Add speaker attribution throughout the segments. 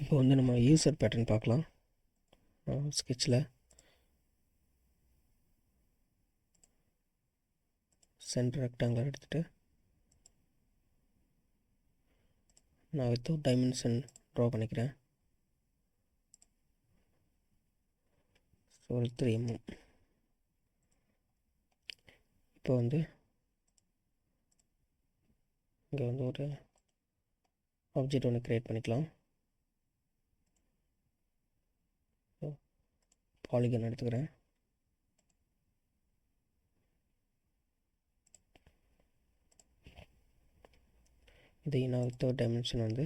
Speaker 1: இப்போ வந்து நம்ம யூசர் பேட்டர்ன் பார்க்கலாம். ஸ்கெட்சில் சென்டர் ரெக்டாங்குலர் எடுத்துகிட்டு நான் வித்தவுட் டைமென்ஷன் ட்ரா பண்ணிக்கிறேன். So 3 mm. இப்போ வந்து இங்கே வந்து ஒரு ஆப்ஜெக்ட் ஒன்று க்ரியேட் பண்ணிக்கலாம். பாலிகன் எடுத்துக்கிறேன். இதை நான் வித்தவுட் டைமென்ஷன் வந்து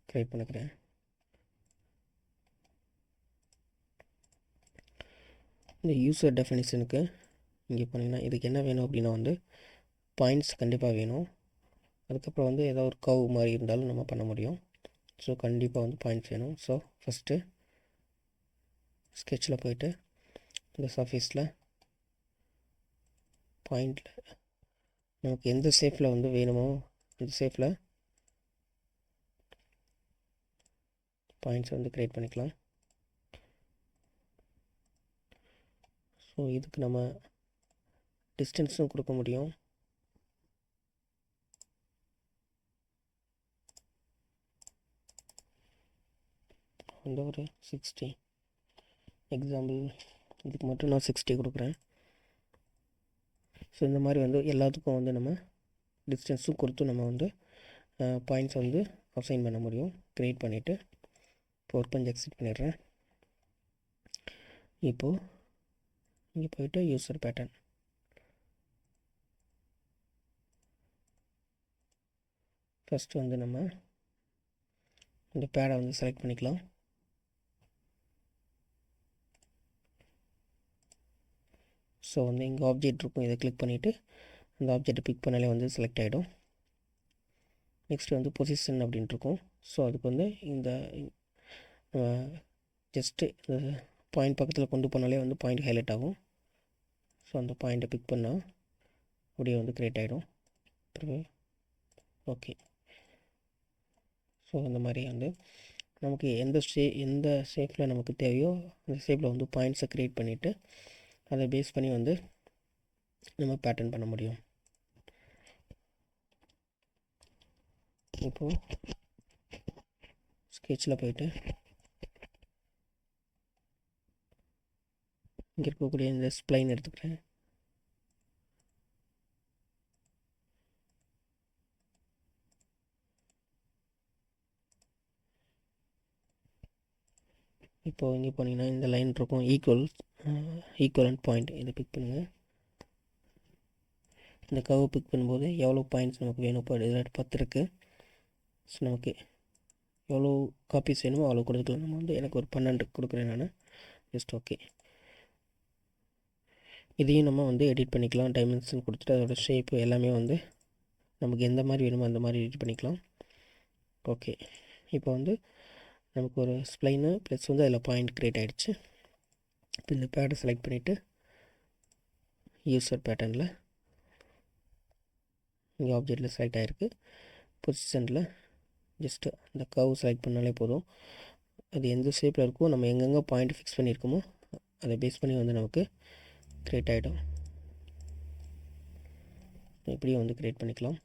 Speaker 1: க்ரியேட் பண்ணிக்கிறேன். இந்த யூசர் டெஃபினிஷனுக்கு இங்கே போனீங்கன்னா இதுக்கு என்ன வேணும் அப்படின்னா வந்து பாயிண்ட்ஸ் கண்டிப்பாக வேணும். அதுக்கப்புறம் வந்து ஏதோ ஒரு கவ் மாதிரி இருந்தாலும் நம்ம பண்ண முடியும். ஸோ கண்டிப்பாக வந்து பாயிண்ட்ஸ் வேணும். ஸோ ஃபஸ்ட்டு ஸ்கெட்சில் போய்ட்டு இந்த சர்ஃபேஸில் பாயிண்டில் நமக்கு எந்த ஷேப்பில் வந்து வேணுமோ இந்த ஷேப்பில் பாயிண்ட்ஸை வந்து க்ரியேட் பண்ணிக்கலாம். ஸோ இதுக்கு நம்ம டிஸ்டன்ஸும் கொடுக்க முடியும். வந்து ஒரு 60 எக்ஸாம்பிள் இதுக்கு மட்டும் நான் 60 கொடுக்குறேன். ஸோ இந்த மாதிரி வந்து எல்லாத்துக்கும் வந்து நம்ம டிஸ்டன்ஸும் கொடுத்து நம்ம வந்து பாயிண்ட்ஸ் வந்து அசைன் பண்ண முடியும். க்ரியேட் பண்ணிவிட்டு இப்போ ஒர்க் பண்ணி எக்ஸிட் பண்ணிடுறேன். இப்போது இங்கே போய்ட்டு யூசர் பேட்டர்ன் ஃபஸ்ட்டு வந்து நம்ம இந்த பேடை வந்து செலக்ட் பண்ணிக்கலாம். ஸோ வந்து இங்கே ஆப்ஜெக்ட் இருக்கும், இதை கிளிக் பண்ணிவிட்டு அந்த ஆப்ஜெக்டை பிக் பண்ணாலே வந்து செலக்ட் ஆகிடும். நெக்ஸ்ட்டு வந்து பொசிஷன் அப்படின்ட்டு இருக்கும். ஸோ அதுக்கு வந்து இந்த ஜஸ்ட்டு இந்த பாயிண்ட் பக்கத்தில் கொண்டு போனாலே வந்து பாயிண்ட் ஹைலைட் ஆகும். ஸோ அந்த பாயிண்ட்டை பிக் பண்ணால் அப்படியே வந்து க்ரியேட் ஆகிடும். ஓகே. ஸோ அந்த மாதிரி வந்து நமக்கு எந்த ஷேப்பில் நமக்கு தேவையோ அந்த ஷேப்பில் வந்து பாயிண்ட்ஸை க்ரியேட் பண்ணிவிட்டு அதை பேஸ் பண்ணி வந்து நம்ம பேட்டர்ன் பண்ண முடியும். இப்போது ஸ்கெட்சில் போய்ட்டு இங்கே இருக்கக்கூடிய இந்த ஸ்ப்ளைன் எடுத்துக்கிறேன். இப்போது இங்கே போனீங்கன்னா இந்த லைன் இருக்கும், ஈக்குவலண்ட் பாயிண்ட், இதை பிக் பண்ணுங்கள். இந்த கர்வை பிக் பண்ணும்போது எவ்வளோ பாயிண்ட்ஸ் நமக்கு வேணும். இப்போ இதில் 10 இருக்குது. ஸோ நமக்கு எவ்வளோ காப்பீஸ் வேணுமோ அவ்வளோ கொடுத்துக்கலாம். நம்ம வந்து எனக்கு ஒரு 12 கொடுக்குறேன் நான். Just okay. இதையும் நம்ம வந்து எடிட் பண்ணிக்கலாம். டைமென்ஷன் கொடுத்துட்டு அதோடய ஷேப்பு எல்லாமே வந்து நமக்கு எந்த மாதிரி வேணுமோ அந்த மாதிரி எடிட் பண்ணிக்கலாம். ஓகே. இப்போ வந்து நமக்கு ஒரு ஸ்ப்ளைனு ப்ளஸ் வந்து அதில் பாயிண்ட் க்ரியேட் ஆகிடுச்சு. இப்போ இந்த பேடை செலக்ட் பண்ணிவிட்டு யூசர் பேட்டர்னில் இங்கே ஆப்ஜெக்டில் செலக்ட் ஆகிருக்கு. பொசிஷனில் ஜஸ்ட்டு அந்த கர்வ் செலக்ட் பண்ணாலே போதும். அது எந்த ஷேப்பில் இருக்கோ நம்ம எங்கெங்கே பாயிண்ட் ஃபிக்ஸ் பண்ணியிருக்கோமோ அதை பேஸ் பண்ணி வந்து நமக்கு க்ரியேட் ஆகிடும். இப்படியும் வந்து க்ரியேட் பண்ணிக்கலாம்.